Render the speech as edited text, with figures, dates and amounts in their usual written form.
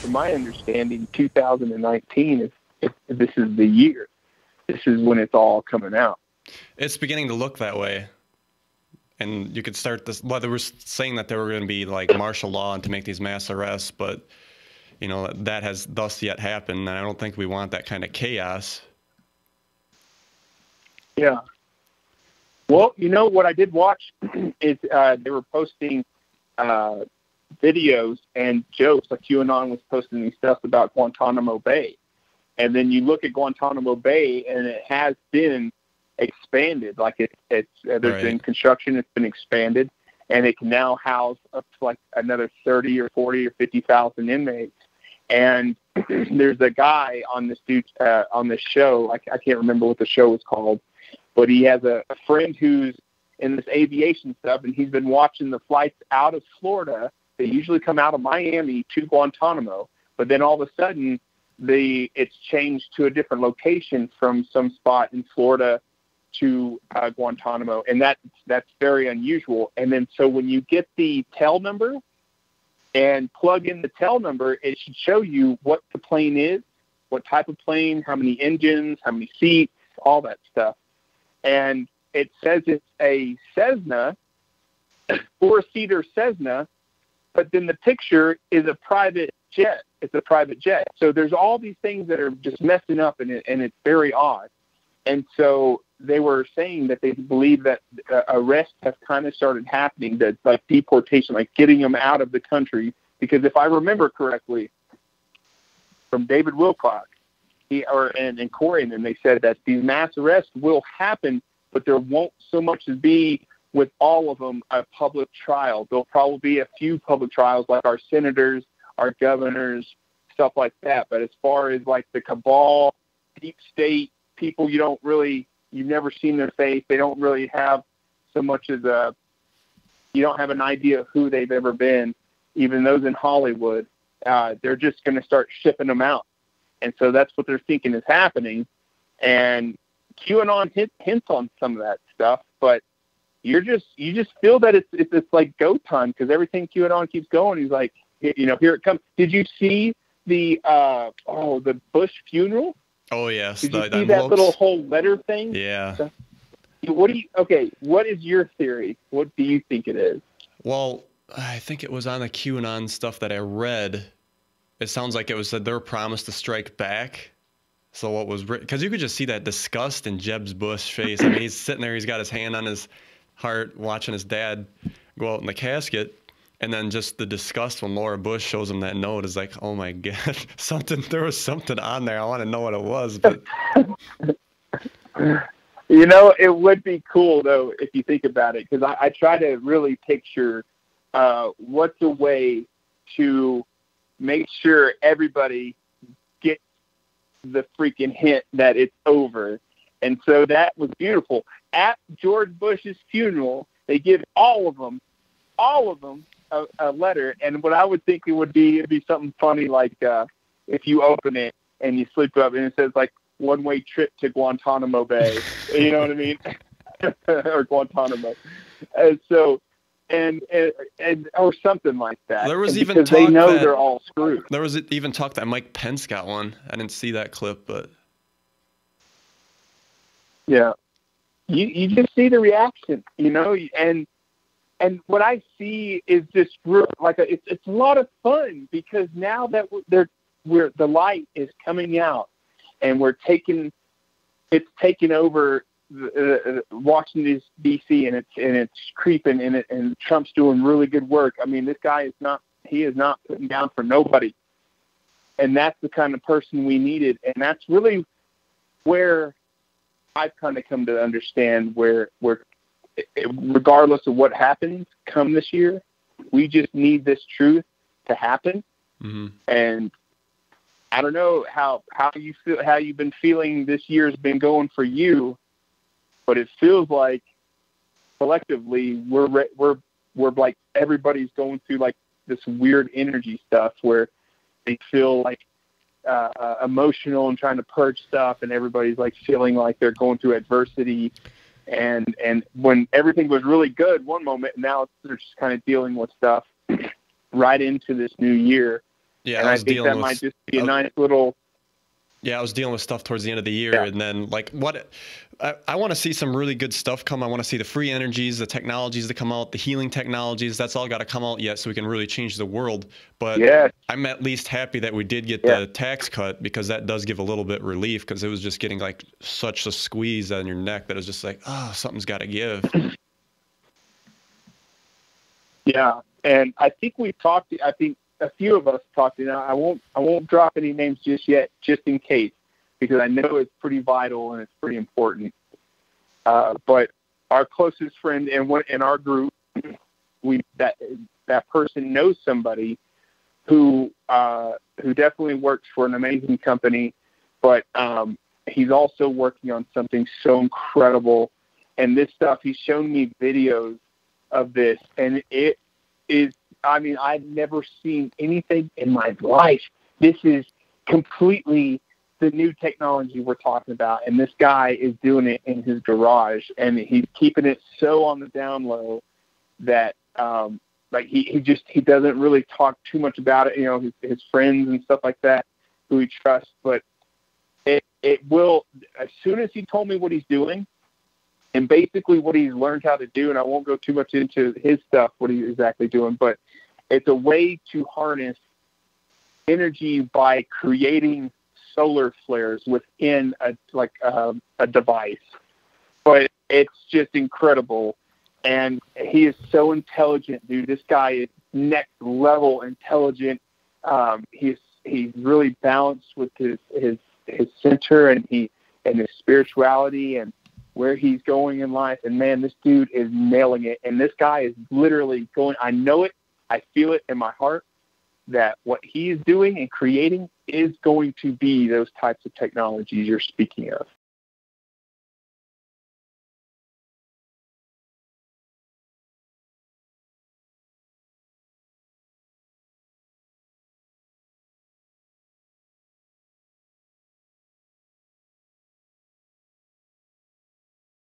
to my understanding, 2019 if this is the year. This is when it's all coming out. It's beginning to look that way. And you could start this, well, they were saying that there were going to be like martial law and to make these mass arrests, but, you know, that has thus yet happened. And I don't think we want that kind of chaos. Yeah. Well, you know, what I did watch is they were posting videos and jokes. Like QAnon was posting these stuff about Guantanamo Bay. And then you look at Guantanamo Bay, and it has been expanded. Like there's been construction, it's been expanded, and it can now house up to like another 30 or 40 or 50,000 inmates. And there's a guy on this show. I can't remember what the show was called, but he has a friend who's in this aviation stuff, and he's been watching the flights out of Florida. They usually come out of Miami to Guantanamo, but then all of a sudden it's changed to a different location from some spot in Florida to Guantanamo, and that's very unusual. And then so when you get the tail number and plug in the tail number, it should show you what the plane is, what type of plane, how many engines, how many seats, all that stuff. And it says it's a Cessna, 4-seater Cessna, but then the picture is a private jet. It's a private jet. So there's all these things that are just messing up, and it's very odd. And so they were saying that they believe that arrests have kind of started happening, that like deportation, like getting them out of the country. Because if I remember correctly, from David Wilcock and Corey, and they said that these mass arrests will happen, but there won't so much as be with all of them a public trial. There'll probably be a few public trials, like our senators, our governors, stuff like that. But as far as like the cabal, deep state, people you've never seen their face, they don't really have so much as you don't have an idea of who they've ever been, even those in Hollywood. They're just going to start shipping them out. And so that's what they're thinking is happening. And QAnon hints on some of that stuff, but you just feel that it's like go time, because everything QAnon keeps going. He's like, you know, here it comes. Did you see the Bush funeral? Oh yes. Did you see that little whole letter thing? Yeah. What is your theory? What do you think it is? Well, I think it was on the QAnon stuff that I read. It sounds like it was their promise to strike back. So what was written, because you could just see that disgust in Jeb Bush's face. I mean, he's sitting there, he's got his hand on his heart, watching his dad go out in the casket. And then just the disgust when Laura Bush shows him that note is like, oh my God, there was something on there. I want to know what it was. But you know, it would be cool though, if you think about it, because I try to really picture what's a way to make sure everybody gets the freaking hint that it's over. And so that was beautiful. At George Bush's funeral, they give all of them a letter, and what I would think it'd be something funny, like if you open it and you slip up and it says like one-way trip to Guantanamo Bay, you know what I mean, or Guantanamo, and or something like that. There was and even because talk they know that they're all screwed. There was even talk that Mike Pence got one. I didn't see that clip, but yeah, you just see the reaction, you know, and what I see is just like it's a lot of fun, because now that the light is coming out, and it's taking over Washington D.C. and it's creeping, and Trump's doing really good work. I mean, this guy is not putting down for nobody, and that's the kind of person we needed, and that's really where I've kind of come to understand where regardless of what happens come this year, we just need this truth to happen. Mm-hmm. And I don't know how you feel, how you've been feeling this year's been going for you, but it feels like collectively we're like everybody's going through like this weird energy stuff where they feel like emotional and trying to purge stuff, and everybody's like feeling like they're going through adversity. And when everything was really good one moment, now they're just kind of dealing with stuff right into this new year. Yeah, and I think that might just be a nice little. Yeah, I was dealing with stuff towards the end of the year, and then like I want to see some really good stuff come. I want to see the free energies, the technologies that come out, the healing technologies. That's all got to come out yet, so we can really change the world. But I'm at least happy that we did get the tax cut, because that does give a little bit relief, because it was just getting like such a squeeze on your neck that it was just like, oh, something's got to give. Yeah, and I think we talked. I think a few of us talked. Now I won't drop any names just yet, just in case, because I know it's pretty vital and it's pretty important. But our closest friend in our group, that person knows somebody who definitely works for an amazing company, but he's also working on something so incredible. And this stuff, he's shown me videos of this, and it is, I mean, I've never seen anything in my life. This is completely the new technology we're talking about, and this guy is doing it in his garage, and he's keeping it so on the down low that like he doesn't really talk too much about it. You know, his friends and stuff like that who he trusts, but it will, as soon as he told me what he's doing and basically what he's learned how to do, and I won't go too much into his stuff, what he's exactly doing, but it's a way to harness energy by creating solar flares within a device. But it's just incredible. And he is so intelligent, dude. This guy is next level intelligent. He's really balanced with his center and his spirituality and where he's going in life. And man, this dude is nailing it. And this guy is literally going, I know it, I feel it in my heart, that what he is doing and creating is going to be those types of technologies you're speaking of.